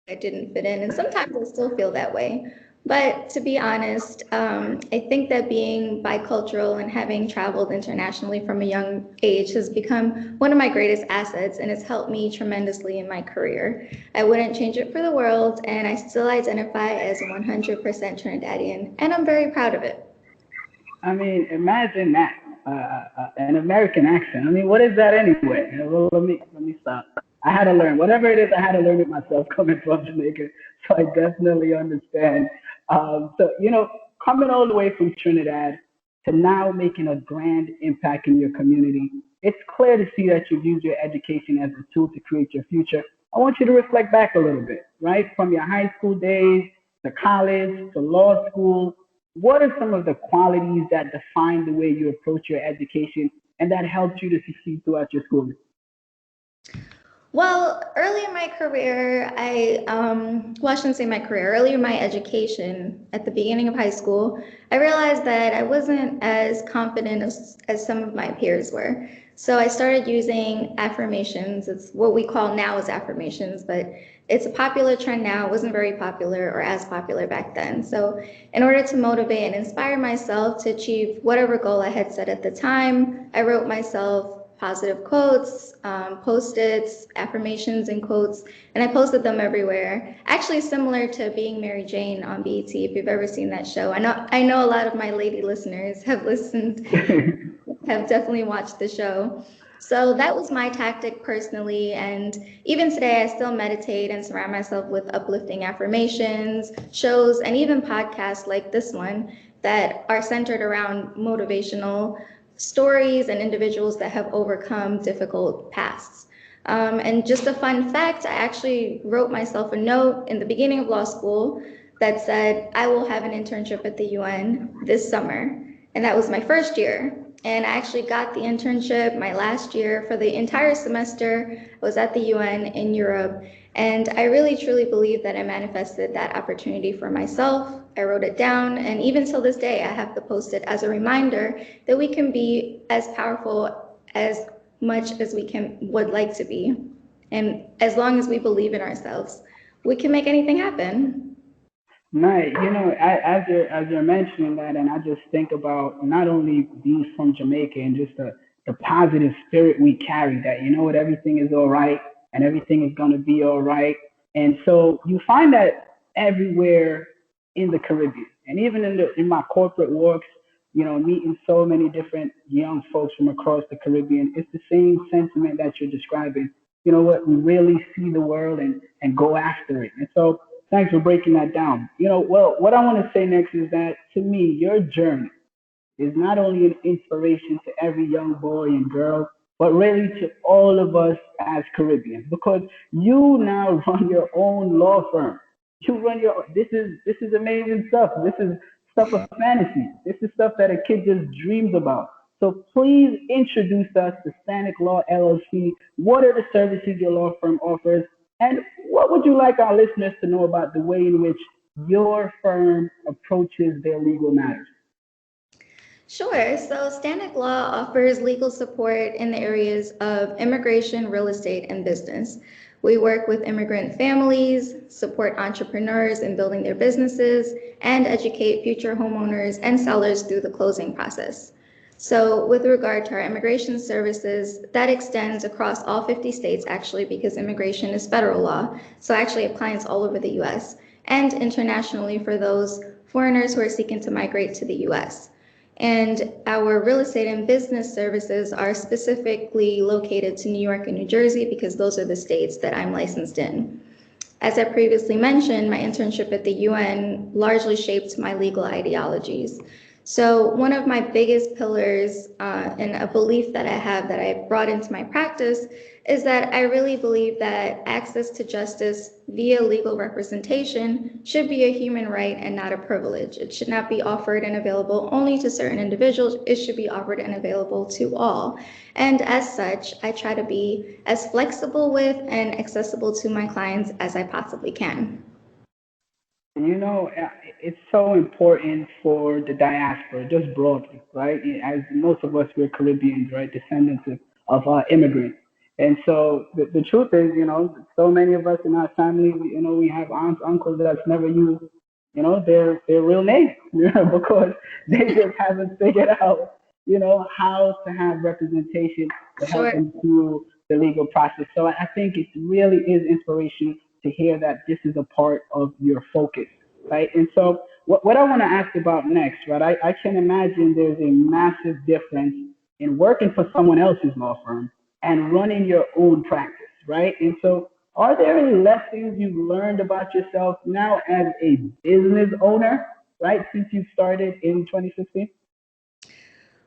I didn't fit in, and sometimes I still feel that way. But to be honest, I think that being bicultural and having traveled internationally from a young age has become one of my greatest assets, and it's helped me tremendously in my career. I wouldn't change it for the world, and I still identify as 100% Trinidadian, and I'm very proud of it. I mean, imagine that, an American accent. I mean, what is that anyway? Well, let me stop. I had to learn whatever it is. I had to learn it myself coming from Jamaica, so I definitely understand. So coming all the way from Trinidad to now making a grand impact in your community, it's clear to see that you've used your education as a tool to create your future. I want you to reflect back a little bit, right, from your high school days to college to law school. What are some of the qualities that define the way you approach your education and that helped you to succeed throughout your schooling? Well, early in my career, I shouldn't say my career, early in my education, at the beginning of high school, I realized that I wasn't as confident as some of my peers were. So I started using affirmations. It's what we call now as affirmations, but it's a popular trend now. It wasn't very popular or as popular back then. So in order to motivate and inspire myself to achieve whatever goal I had set at the time, I wrote myself positive quotes, post-its, affirmations, and quotes, and I posted them everywhere. Actually, similar to Being Mary Jane on BET, if you've ever seen that show. I know a lot of my lady listeners have listened, have definitely watched the show. So that was my tactic personally. And even today, I still meditate and surround myself with uplifting affirmations, shows, and even podcasts like this one that are centered around motivational stories and individuals that have overcome difficult pasts. And just a fun fact, I actually wrote myself a note in the beginning of law school that said, I will have an internship at the UN this summer. And that was my first year. And I actually got the internship my last year for the entire semester. I was at the UN in Europe. And I really truly believe that I manifested that opportunity for myself. I wrote it down. And even till this day, I have to post it as a reminder that we can be as powerful as much as we can would like to be. And as long as we believe in ourselves, we can make anything happen. Right. As you're mentioning that, and I just think about not only being from Jamaica and just the positive spirit we carry. That everything is all right and everything is gonna be all right. And so you find that everywhere in the Caribbean, and even in my corporate works, meeting so many different young folks from across the Caribbean, it's the same sentiment that you're describing. You know what? We really see the world and go after it. And so thanks for breaking that down. Well, what I want to say next is that to me, your journey is not only an inspiration to every young boy and girl, but really to all of us as Caribbeans, because you now run your own law firm. You run your. This is amazing stuff. This is stuff of fantasy. This is stuff that a kid just dreams about. So please introduce us to Stanick Law LLC. What are the services your law firm offers? And what would you like our listeners to know about the way in which your firm approaches their legal matters? Sure. So Stanick Law offers legal support in the areas of immigration, real estate, and business. We work with immigrant families, support entrepreneurs in building their businesses, and educate future homeowners and sellers through the closing process. So, with regard to our immigration services, that extends across all 50 states actually, because immigration is federal law. So, I actually have clients all over the US and internationally for those foreigners who are seeking to migrate to the US. And our real estate and business services are specifically located to New York and New Jersey because those are the states that I'm licensed in. As I previously mentioned, my internship at the UN largely shaped my legal ideologies. So one of my biggest pillars and a belief that I have that I brought into my practice is that I really believe that access to justice via legal representation should be a human right and not a privilege. It should not be offered and available only to certain individuals. It should be offered and available to all. And as such, I try to be as flexible with and accessible to my clients as I possibly can. It's so important for the diaspora, just broadly, right? As most of us, we're Caribbeans, right? Descendants of immigrants. And so the truth is, so many of us in our family, we have aunts, uncles that's never used, their real name, because they just haven't figured out, how to have representation to help Sure. them through the legal process. So I think it really is inspirational to hear that this is a part of your focus, right? And so what I want to ask about next, right? I can imagine there's a massive difference in working for someone else's law firm and running your own practice, right? And so, are there any lessons you've learned about yourself now as a business owner, right, since you started in 2016?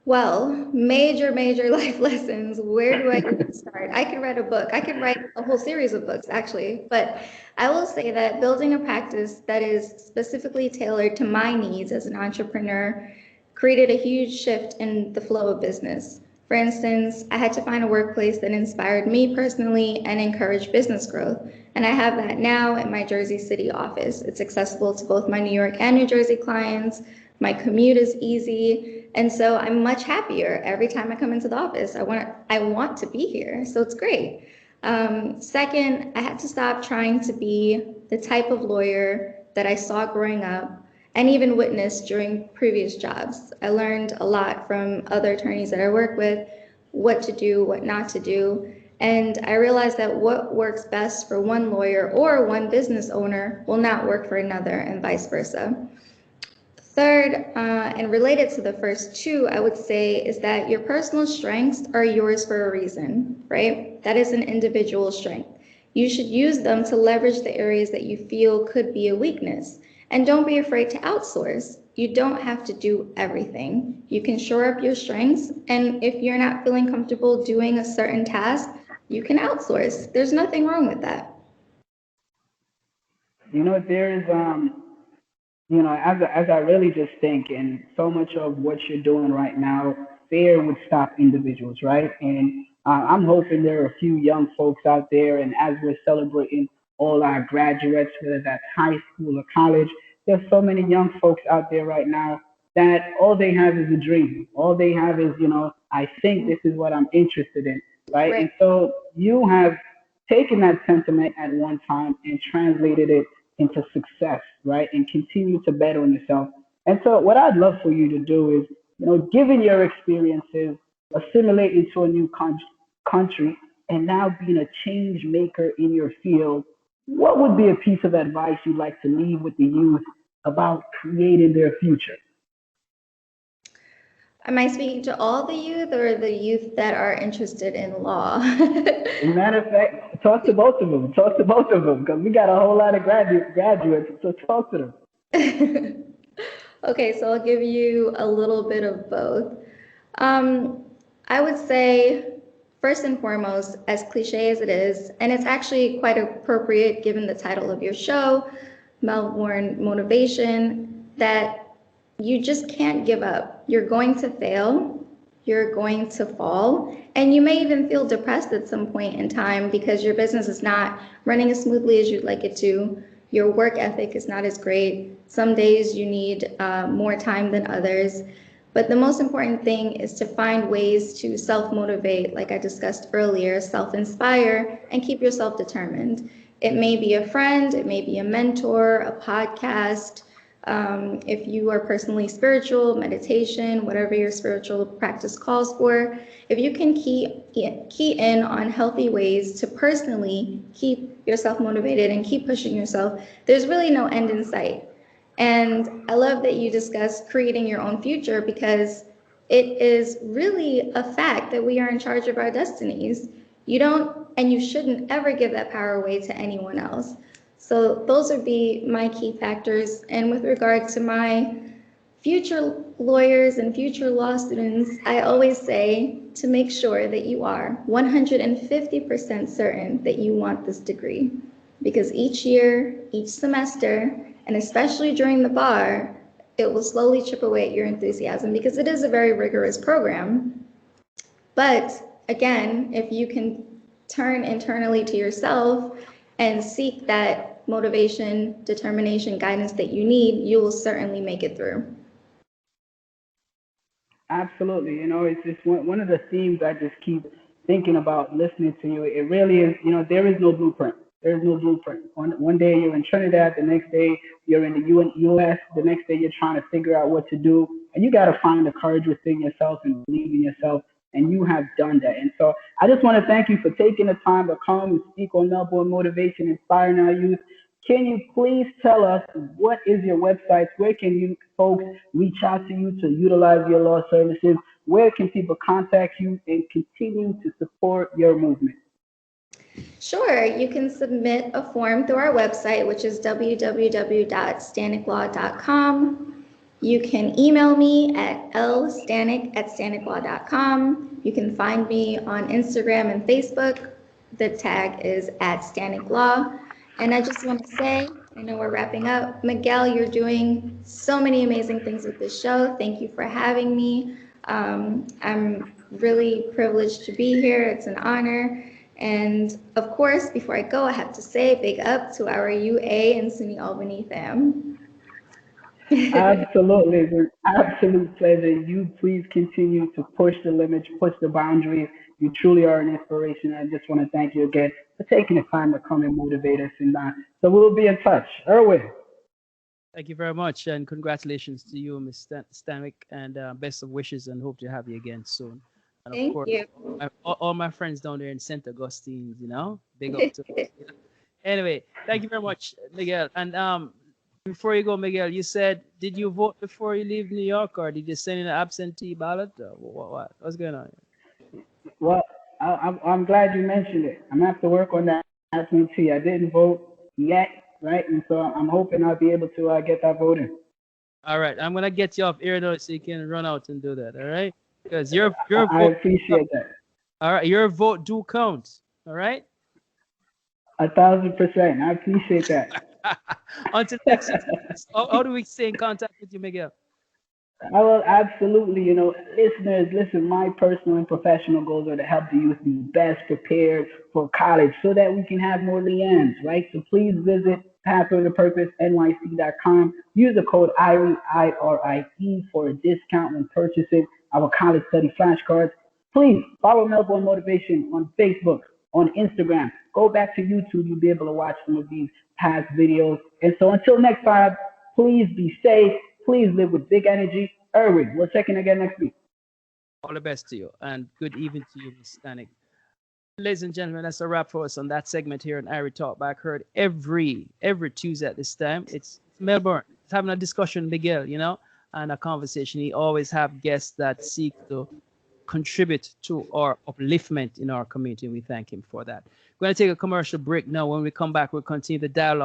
Well, major life lessons. Where do I even start? I could write a book. I could write a whole series of books, actually. But I will say that building a practice that is specifically tailored to my needs as an entrepreneur created a huge shift in the flow of business. For instance, I had to find a workplace that inspired me personally and encouraged business growth. And I have that now at my Jersey City office. It's accessible to both my New York and New Jersey clients. My commute is easy. And so I'm much happier every time I come into the office. I want to be here. So it's great. Second, I had to stop trying to be the type of lawyer that I saw growing up and even witnessed during previous jobs. I learned a lot from other attorneys that I work with, what to do, what not to do. And I realized that what works best for one lawyer or one business owner will not work for another, and vice versa. Third, and related to the first two, I would say is that your personal strengths are yours for a reason, right? That is an individual strength. You should use them to leverage the areas that you feel could be a weakness. And don't be afraid to outsource. You don't have to do everything. You can shore up your strengths, and if you're not feeling comfortable doing a certain task, you can outsource. There's nothing wrong with that. There's as I really just think, and so much of what you're doing right now, fear would stop individuals, right? And I'm hoping there are a few young folks out there, and as we're celebrating all our graduates, whether that's high school or college, there's so many young folks out there right now that all they have is a dream. All they have is, I think this is what I'm interested in, right? Right. And so you have taken that sentiment at one time and translated it into success, right? And continue to bet on yourself. And so, what I'd love for you to do is, given your experiences, assimilate into a new country, and now being a change maker in your field, what would be a piece of advice you'd like to leave with the youth about creating their future? Am I speaking to all the youth or the youth that are interested in law? As a matter of fact, talk to both of them. Talk to both of them because we got a whole lot of graduates. So talk to them. Okay, so I'll give you a little bit of both. Um, I would say, first and foremost, as cliche as it is, and it's actually quite appropriate given the title of your show, Melbourne Motivation, that you just can't give up. You're going to fail, you're going to fall, and you may even feel depressed at some point in time because your business is not running as smoothly as you'd like it to. Your work ethic is not as great. Some days you need more time than others. But the most important thing is to find ways to self-motivate, like I discussed earlier, self-inspire, and keep yourself determined. It may be a friend, it may be a mentor, a podcast. If you are personally spiritual, meditation, whatever your spiritual practice calls for, if you can key in on healthy ways to personally keep yourself motivated and keep pushing yourself, there's really no end in sight. And I love that you discussed creating your own future because it is really a fact that we are in charge of our destinies. You don't, and you shouldn't ever give that power away to anyone else. So those would be my key factors. And with regard to my future lawyers and future law students, I always say to make sure that you are 150% certain that you want this degree. Because each year, each semester, and especially during the bar, it will slowly chip away at your enthusiasm because it is a very rigorous program. But again, if you can turn internally to yourself and seek that motivation, determination, guidance that you need, you will certainly make it through. Absolutely. It's just one of the themes I just keep thinking about listening to you. It really is, there is no blueprint. There's no blueprint. One day you're in Trinidad, the next day you're in the US, the next day you're trying to figure out what to do. And you got to find the courage within yourself and believe in yourself. And you have done that. And so I just want to thank you for taking the time to come and speak on Melbourne Motivation, inspiring our youth. Can you please tell us what is your website? Where can you folks reach out to you to utilize your law services? Where can people contact you and continue to support your movement? Sure, you can submit a form through our website, which is www.stanicklaw.com. You can email me at lstanick@stanicklaw.com. You can find me on Instagram and Facebook. The tag is @stanicklaw. And I just want to say, I know we're wrapping up. Miguel, you're doing so many amazing things with this show. Thank you for having me. I'm really privileged to be here. It's an honor. And of course, before I go, I have to say big up to our UA and SUNY Albany fam. Absolutely. It's an absolute pleasure. You please continue to push the limits, push the boundaries. You truly are an inspiration. I just want to thank you again for taking the time to come and motivate us. And so we'll be in touch. Erwin. Thank you very much, and congratulations to you, Ms. Stanick, and best of wishes, and hope to have you again soon. And of Thank course, you. all my friends down there in St. Augustine, big up to them. Anyway, thank you very much, Miguel. And before you go, Miguel, you said, did you vote before you leave New York, or did you send in an absentee ballot? What's going on? Well, I'm glad you mentioned it. I'm going to have to work on that absentee. I didn't vote yet, right? And so I'm hoping I'll be able to get that voting. All right, I'm gonna get you off air though, so you can run out and do that. All right, because I appreciate that. All right, your vote do count. All right. 1,000%. I appreciate that. Until next time, how do we stay in contact with you, Miguel? I will absolutely, listeners, listen, my personal and professional goals are to help the youth be best prepared for college so that we can have more Leanns, right? So please visit pathwaytopurposenyc.com. Use the code IRIE, IRIE for a discount when purchasing our college study flashcards. Please follow Melbourne Motivation on Facebook, on Instagram. Go back to YouTube. You'll be able to watch some of these past videos. And so until next time, please be safe. Please live with big energy. Erwin, we'll check in again next week. All the best to you, and good evening to you, Ms. Stanick. Ladies and gentlemen, that's a wrap for us on that segment here on IRIE Talk Back. Heard every Tuesday at this time. It's Melbourne. It's having a discussion, Miguel, and a conversation. He always have guests that seek to contribute to our upliftment in our community. We thank him for that. We're going to take a commercial break now. When we come back, we'll continue the dialogue.